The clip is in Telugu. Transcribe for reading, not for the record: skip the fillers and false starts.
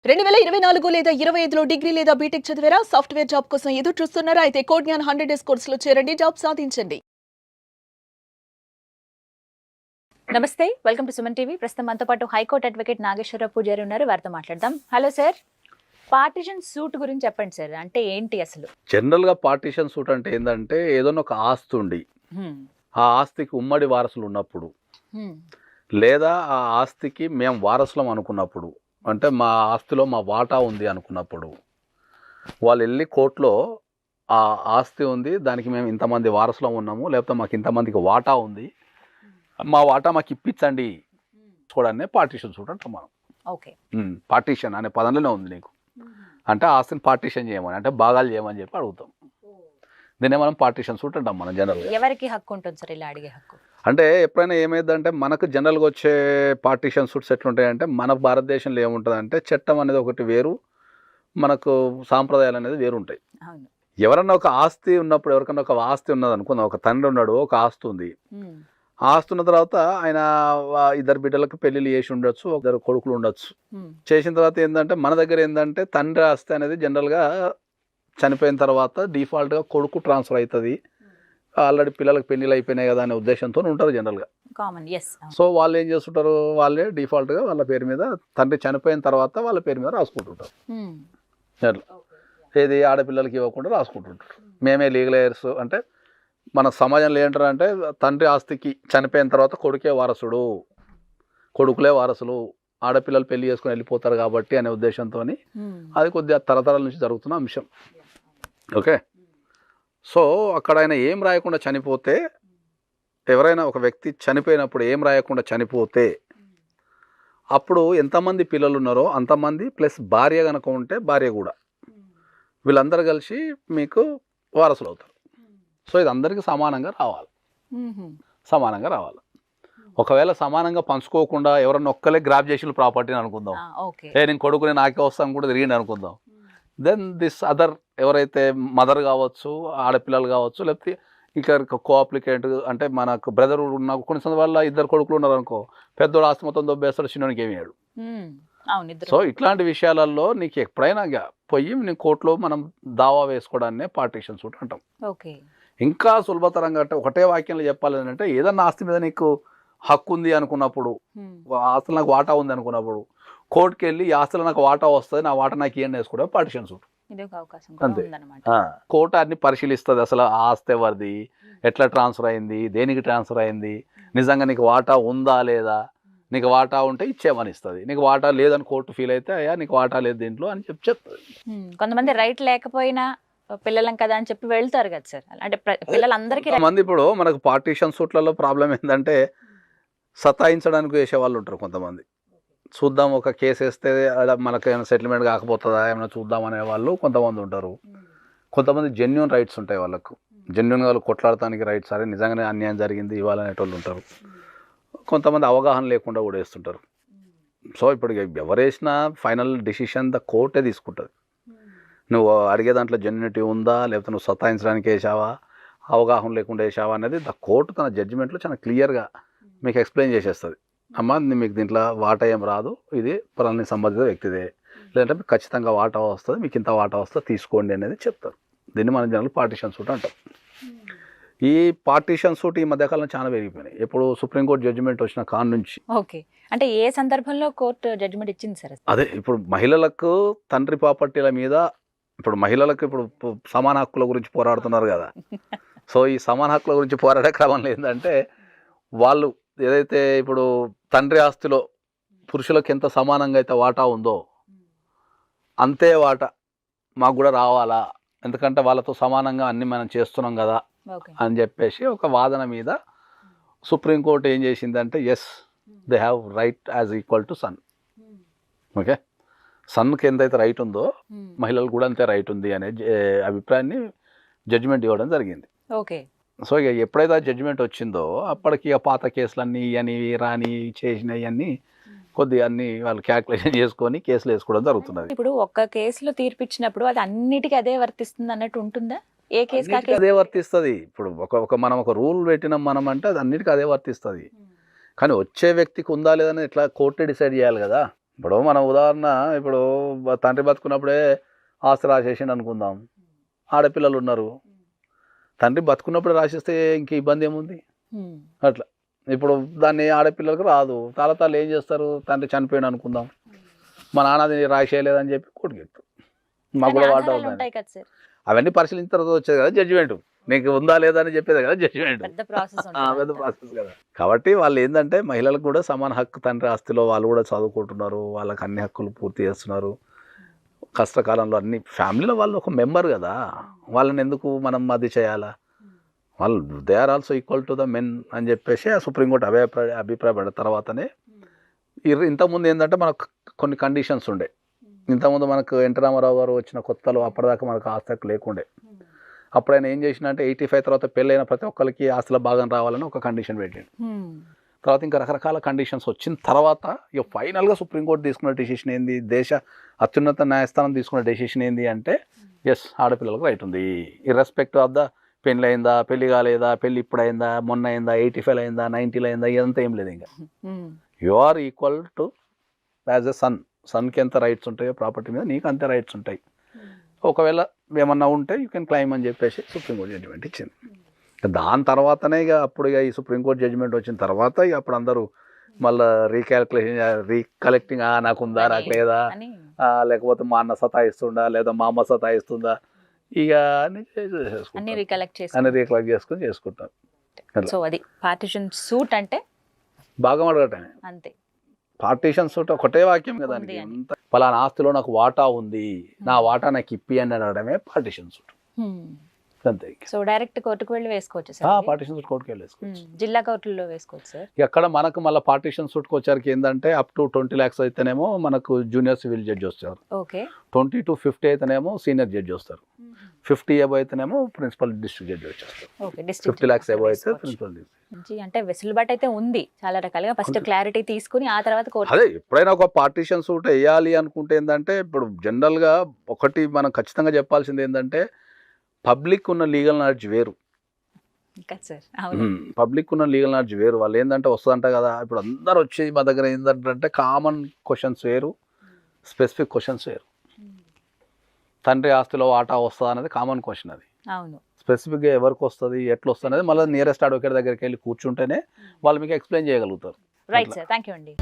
2024 లేదా 25లో డిగ్రీ లేదా బీటెక్ చదివారా? సాఫ్ట్‌వేర్ జాబ్ కోసం ఎదురు చూస్తున్నారా? అయితే కోడ్ జ్ఞాన్ 100 డేస్ కోర్సులో చేరండి. జాబ్ సాధించండి. నమస్తే, వెల్కమ్ టు సుమన్ టీవీ. ప్రస్తుతం మనతో పాటు హైకోర్టు అడ్వకేట్ నాగేశ్వరరావు పూజారి ఉన్నారు. వారితో మాట్లాడదాం. హలో సార్, పార్టిషన్ సూట్ గురించి చెప్పండి సార్. అంటే ఏంటి అసలు? జనరల్గా పార్టిషన్ సూట్ అంటే ఏంటంటే ఏదైనా ఒక ఆస్తి ఉండి ఆ ఆస్తికి ఉమ్మడి వారసులు ఉన్నప్పుడు లేదా ఆ ఆస్తికి మేము వారసులం అనుకున్నప్పుడు, అంటే మా ఆస్తిలో మా వాటా ఉంది అనుకున్నప్పుడు వాళ్ళు వెళ్ళి కోర్టులో ఆ ఆస్తి ఉంది, దానికి మేము ఇంతమంది వారసులం ఉన్నాము, లేకపోతే మాకు ఇంతమందికి వాటా ఉంది, మా వాటా మాకు ఇప్పించండి చూడండి పార్టిషన్ సూట్ అంటాం మనం. ఓకే, పార్టిషన్ అనే పదంలోనే ఉంది నీకు. అంటే ఆస్తిని పార్టిషన్ చేయమని, అంటే భాగాలు చేయమని చెప్పి అడుగుతాం. దీన్నే మనం పార్టిషన్ సూట్ అంటాం మనం జనరల్గా. ఎవరికి హక్కు ఉంటుంది సార్ ఇలా అడిగే హక్కు? అంటే ఎప్పుడైనా ఏమైందంటే మనకు జనరల్గా వచ్చే పార్టిషన్ సూట్స్ ఎట్లుంటాయంటే, మన భారతదేశంలో ఏముంటుందంటే చట్టం అనేది ఒకటి వేరు, మనకు సాంప్రదాయాలు అనేది వేరు ఉంటాయి. ఎవరన్నా ఒక ఆస్తి ఉన్నప్పుడు, ఎవరికన్నా ఒక ఆస్తి ఉన్నది అనుకుందాం, ఒక తండ్రి ఉన్నాడు, ఒక ఆస్తి ఉంది. ఆస్తి ఉన్న తర్వాత ఆయన ఇద్దరు బిడ్డలకు పెళ్లిళ్ళు చేసి ఉండొచ్చు, ఇద్దరు కొడుకులు ఉండొచ్చు. చేసిన తర్వాత ఏంటంటే మన దగ్గర ఏంటంటే తండ్రి ఆస్తి అనేది జనరల్గా చనిపోయిన తర్వాత డిఫాల్ట్గా కొడుకు ట్రాన్స్ఫర్ అవుతుంది. ఆల్రెడీ పిల్లలకు పెళ్లిళ్ళు అయిపోయినాయి కదా అనే ఉద్దేశంతో ఉంటారు జనరల్గా. సో వాళ్ళు ఏం చేస్తుంటారు, వాళ్ళే డిఫాల్ట్గా వాళ్ళ పేరు మీద తండ్రి చనిపోయిన తర్వాత వాళ్ళ పేరు మీద రాసుకుంటుంటారు. అట్లా ఏది ఆడపిల్లలకి ఇవ్వకుండా రాసుకుంటుంటారు. మేమే లీగల్ ఎయిర్స్. అంటే మన సమాజంలో ఏంటారు అంటే తండ్రి ఆస్తికి చనిపోయిన తర్వాత కొడుకే వారసుడు, కొడుకులే వారసులు, ఆడపిల్లలు పెళ్లి చేసుకుని వెళ్ళిపోతారు కాబట్టి అనే ఉద్దేశంతో అది కొద్దిగా తరతరాల నుంచి జరుగుతున్న అంశం. ఓకే, సో అక్కడ ఆయన ఏం రాయకుండా చనిపోతే, ఎవరైనా ఒక వ్యక్తి చనిపోయినప్పుడు ఏం రాయకుండా చనిపోతే అప్పుడు ఎంతమంది పిల్లలు ఉన్నారో అంతమంది ప్లస్ భార్య కనుక ఉంటే భార్య కూడా, వీళ్ళందరూ కలిసి మీకు వారసులు అవుతారు. సో ఇది అందరికీ సమానంగా రావాలి, సమానంగా రావాలి. ఒకవేళ సమానంగా పంచుకోకుండా ఎవరన్నా ఒక్కలే గ్రాప్ చేసిన ప్రాపర్టీని అనుకుందాం, నేను కొడుకుని నాకే వస్తాను కూడా తిరిగిండి అనుకుందాం, దెన్ దిస్ అదర్ ఎవరైతే మదర్ కావచ్చు, ఆడపిల్లలు కావచ్చు, లేకపోతే ఇక కోఅప్లికెంట్ అంటే మనకు బ్రదర్ ఉన్న కొన్ని వల్ల ఇద్దరు కొడుకులు ఉన్నారు అనుకో, పెద్దోడు ఆస్తి మొత్తం దొబ్బేస్తాడు, చిన్నోనికి ఏమి వేయడు. సో ఇట్లాంటి విషయాలలో నీకు ఎప్పుడైనా పోయి నీ కోర్టులో మనం దావా వేసుకోవడాన్నే పార్టిషన్ సూట్ అంటాం. ఇంకా సులభతరంగా అంటే ఒకటే వాక్యంలో చెప్పాలి అంటే, ఏదన్నా ఆస్తి మీద నీకు హక్కు ఉంది అనుకున్నప్పుడు, ఆస్తులు నాకు వాటా ఉంది అనుకున్నప్పుడు కోర్టుకి వెళ్ళి ఈ ఆస్తులు నాకు వాటా వస్తుంది, నా వాటా నాకు ఏం వేసుకోవడం పార్టిషన్ సూట్. అంతే. కోర్టు అన్ని పరిశీలిస్తుంది, అసలు ఆ ఆస్తి ఎవరిది, ఎట్లా ట్రాన్స్ఫర్ అయింది, దేనికి ట్రాన్స్ఫర్ అయింది, నిజంగా నీకు వాటా ఉందా లేదా, నీకు వాటా ఉంటే ఇచ్చేమని ఇస్తుంది, నీకు వాటా లేదని కోర్టు ఫీల్ అయితే అయ్యా నీకు వాటా లేదు దీంట్లో అని చెప్తుంది. కొంతమంది రైట్ లేకపోయినా పిల్లలం కదా అని చెప్పి వెళ్తారు కదా సార్. అంటే పిల్లలందరికీ మంది ఇప్పుడు మనకు పార్టిషన్ సూట్లలో ప్రాబ్లం ఏంటంటే సతాయించడానికి వేసే వాళ్ళు ఉంటారు కొంతమంది. చూద్దాం ఒక కేసు వేస్తే అలా మనకు ఏమైనా సెటిల్మెంట్ కాకపోతుందా ఏమైనా చూద్దాం అనే వాళ్ళు కొంతమంది ఉంటారు. కొంతమంది జెన్యున్ రైట్స్ ఉంటాయి వాళ్ళకు, జెన్యున్గా వాళ్ళు కొట్లాడటానికి రైట్స్, సరే నిజంగానే అన్యాయం జరిగింది ఇవ్వాలనేటోళ్ళు ఉంటారు. కొంతమంది అవగాహన లేకుండా కూడా వేస్తుంటారు. సో ఇప్పుడు ఎవరు వేసినా ఫైనల్ డిసిషన్ ద కోర్టే తీసుకుంటుంది. నువ్వు అడిగే దాంట్లో జెన్యునిటీ ఉందా, లేకపోతే నువ్వు సతాయించడానికి వేసావా, అవగాహన లేకుండా వేసావా అనేది ద కోర్టు తన జడ్జిమెంట్లో చాలా క్లియర్గా మీకు ఎక్స్ప్లెయిన్ చేసేస్తుంది. అమ్మ మీకు దీంట్లో వాటా ఏం రాదు, ఇది పలానా సంబంధిత వ్యక్తిదే, లేదంటే మీకు ఖచ్చితంగా వాటా వస్తుంది, మీకు ఇంత వాటా వస్తుంది తీసుకోండి అనేది చెప్తారు. దీన్ని మనం జనరల్ పార్టిషన్ సూట్ అంటాం. ఈ పార్టిషన్ సూట్ ఈ మధ్యకాలంలో చాలా పెరిగిపోయినాయి. ఇప్పుడు సుప్రీంకోర్టు జడ్జిమెంట్ వచ్చిన కాన్ నుంచి. ఓకే, అంటే ఏ సందర్భంలో కోర్టు జడ్జిమెంట్ ఇచ్చింది సార్? అదే ఇప్పుడు మహిళలకు తండ్రి ప్రాపర్టీల మీద, ఇప్పుడు మహిళలకు ఇప్పుడు సమాన హక్కుల గురించి పోరాడుతున్నారు కదా. సో ఈ సమాన హక్కుల గురించి పోరాడే క్రమంలో ఏంటంటే, వాళ్ళు ఏదైతే ఇప్పుడు తండ్రి ఆస్తిలో పురుషులకు ఎంత సమానంగా అయితే వాటా ఉందో అంతే వాటా మాకు కూడా రావాలా, ఎందుకంటే వాళ్ళతో సమానంగా అన్ని మనం చేస్తున్నాం కదా అని చెప్పేసి ఒక వాదన మీద సుప్రీంకోర్టు ఏం చేసిందంటే, yes they have right as equal to son. Okay, సన్కి ఎంతైతే రైట్ ఉందో మహిళలు కూడా అంతే రైట్ ఉంది అనే అభిప్రాయాన్ని జడ్జిమెంట్ ఇవ్వడం జరిగింది. ఓకే, సో ఇక ఎప్పుడైతే జడ్జిమెంట్ వచ్చిందో అప్పటికి ఇక పాత కేసులన్నీ ఇవన్నీ రాని చేసినవి అన్నీ కొద్దిగా అన్ని వాళ్ళు క్యాల్కులేషన్ చేసుకొని కేసులు వేసుకోవడం జరుగుతున్నది. ఇప్పుడు ఒక్క కేసులో తీర్పిచ్చినప్పుడు అది అన్నిటికీ అదే వర్తిస్తుంది అన్నట్టు ఉంటుందా? ఏ కేసు అదే వర్తిస్తుంది. ఇప్పుడు మనం ఒక రూల్ పెట్టినాం మనం అంటే అది అన్నిటికీ అదే వర్తిస్తుంది. కానీ వచ్చే వ్యక్తికి ఉందా లేదని ఎట్లా కోర్టే డిసైడ్ చేయాలి కదా. ఇప్పుడు మన ఉదాహరణ ఇప్పుడు తండ్రి బతుకున్నప్పుడే ఆస్తి రాసేసిండు అనుకుందాం, ఆడపిల్లలు ఉన్నారు, తండ్రి బతుకున్నప్పుడే రాసిస్తే ఇంక ఇబ్బంది ఏముంది అట్లా. ఇప్పుడు దాన్ని ఆడపిల్లలకు రాదు, తాళతాళ్ళు ఏం చేస్తారు, తండ్రి చనిపోయాడు అనుకుందాం, మా నాన్న అది రాసేయలేదని చెప్పి కొట్టుకెళ్తారు, మాకు కూడా వాటా ఉందని. ఉంటాయి కదా సార్, అవన్నీ పరిశీలించిన తర్వాత వచ్చేది కదా జడ్జిమెంట్, నీకు ఉందా లేదా అని చెప్పేది కదా జడ్జిమెంట్, పెద్ద ప్రాసెస్ పెద్ద ప్రాసెస్ కదా. కాబట్టి వాళ్ళు ఏంటంటే మహిళలకు కూడా సమాన హక్కు, తండ్రి ఆస్తిలో వాళ్ళు కూడా చదువుకుంటున్నారు, వాళ్ళకి అన్ని హక్కులు పూర్తి చేస్తున్నారు, కష్టకాలంలో అన్ని ఫ్యామిలీలో వాళ్ళు ఒక మెంబర్ కదా, వాళ్ళని ఎందుకు మనం అది చేయాలా, వాళ్ళు they are also equal to the men అని చెప్పేసి ఆ సుప్రీంకోర్టు అభిప్రాయపడిన తర్వాతనే. ఇంతకుముందు ఏంటంటే మనకు కొన్ని కండిషన్స్ ఉండే, ఇంతకుముందు మనకు ఎన్టీ రామారావు గారు వచ్చిన కొత్తలో అప్పటిదాకా మనకు ఆస్తి హక్కు లేకుండే. అప్పుడు ఆయన ఏం చేసినంటే 85 తర్వాత పెళ్ళైన ప్రతి ఒక్కరికి ఆస్తుల భాగం రావాలని ఒక కండిషన్ పెట్టాడు. తర్వాత ఇంకా రకరకాల కండిషన్స్ వచ్చిన తర్వాత ఇక ఫైనల్గా సుప్రీంకోర్టు తీసుకున్న డెసిషన్ ఏంది, దేశ అత్యున్నత న్యాయస్థానం తీసుకున్న డెసిషన్ ఏంది అంటే ఎస్, ఆడపిల్లలకు రైట్ ఉంది, ఇర్రెస్పెక్ట్ ఆఫ్ ద పెళ్ళి అయిందా, పెళ్లి కాలేదా, పెళ్ళి ఇప్పుడు అయిందా, మొన్న అయిందా, 85 అయిందా, 90 అయిందా, ఇదంతా ఏం లేదు. ఇంకా you are equal to as a సన్కి ఎంత రైట్స్ ఉంటాయో ప్రాపర్టీ మీద నీకు అంతే రైట్స్ ఉంటాయి, ఒకవేళ ఏమన్నా ఉంటే యూ కెన్ క్లైమ్ అని చెప్పేసి సుప్రీంకోర్టు జడ్జిమెంట్ ఇచ్చింది. దాని తర్వాతనే ఇక అప్పుడు ఇక ఈ సుప్రీంకోర్టు జడ్జిమెంట్ వచ్చిన తర్వాత ఇక అప్పుడు అందరూ మళ్ళీ రీకలెక్టింగ్ నాకు ఉందా, నాకు లేదా, లేకపోతే మా అన్న సతాయిస్తుందా లేదా మా అమ్మ సతాయిస్తుందా, ఇక అన్ని రీకలెక్ట్ చేసుకుంటారు. సో అది పార్టిషన్ సూట్ అంటే భాగం అడగటమే అంతే. పార్టీషన్ సూట్ ఒకటే వాక్యం కదా, పలానా ఆస్తిలో నాకు వాటా ఉంది, నా వాటా నాకు ఇప్పి అని అడగడమే పార్టీషన్ సూట్ అంతే. సో డైరెక్ట్ కోర్టుకు వెళ్ళి వేసుకోవచ్చు సార్, పార్టీషన్ సూట్ కోర్టుకు వెళ్ళి వేసుకోవచ్చు, జిల్లా కోర్టుల్లో వేసుకోవచ్చు సార్. ఎక్కడ మనకు మళ్ళీ పార్టీషన్ సూట్కి వచ్చరికి ఏంటంటే అప్ టు 20 lakhs అయితేనేమో మనకు జూనియర్ సివిల్ జడ్జి వస్తారు, 20 to 50 అయితేనేమో సీనియర్ జడ్జి వస్తారు, 50 above అయితేనేమో ప్రిన్సిపల్ డిస్ట్రిక్ట్ జడ్జి వచ్చేస్తారు, 50 lakhs above అయితే ప్రిన్సిపల్. అంటే వెసులుబాటు అయితే ఉంది చాలా రకాలుగా, ఫస్ట్ క్లారిటీ తీసుకుని ఆ తర్వాత కోర్టు. అదే ఎప్పుడైనా ఒక పార్టీషన్ సూట్ వేయాలి అనుకుంటే ఏంటంటే ఇప్పుడు జనరల్గా ఒకటి మనం ఖచ్చితంగా చెప్పాల్సింది ఏంటంటే పబ్లిక్ ఉన్న లీగల్ నాలెడ్జ్ వేరు, పబ్లిక్ ఉన్న లీగల్ నాలెడ్జ్ వేరు. వాళ్ళు ఏంటంటే వస్తుందంట కదా, ఇప్పుడు అందరు వచ్చి మా దగ్గర ఏంటంటే కామన్ క్వశ్చన్స్ వేరు, స్పెసిఫిక్ క్వశ్చన్స్ వేరు. తండ్రి ఆస్తిలో వాటా వస్తుందా అనేది కామన్ క్వశ్చన్, అది అవును. స్పెసిఫిక్గా ఎవరికి వస్తుంది, ఎట్లా వస్తుంది అనేది మళ్ళీ నియరెస్ట్ అడ్వకేట్ దగ్గరికి వెళ్ళి కూర్చుంటేనే వాళ్ళు మీకు ఎక్స్ప్లెయిన్ చేయగలుగుతారు. రైట్ సార్, థ్యాంక్ యూ అండి.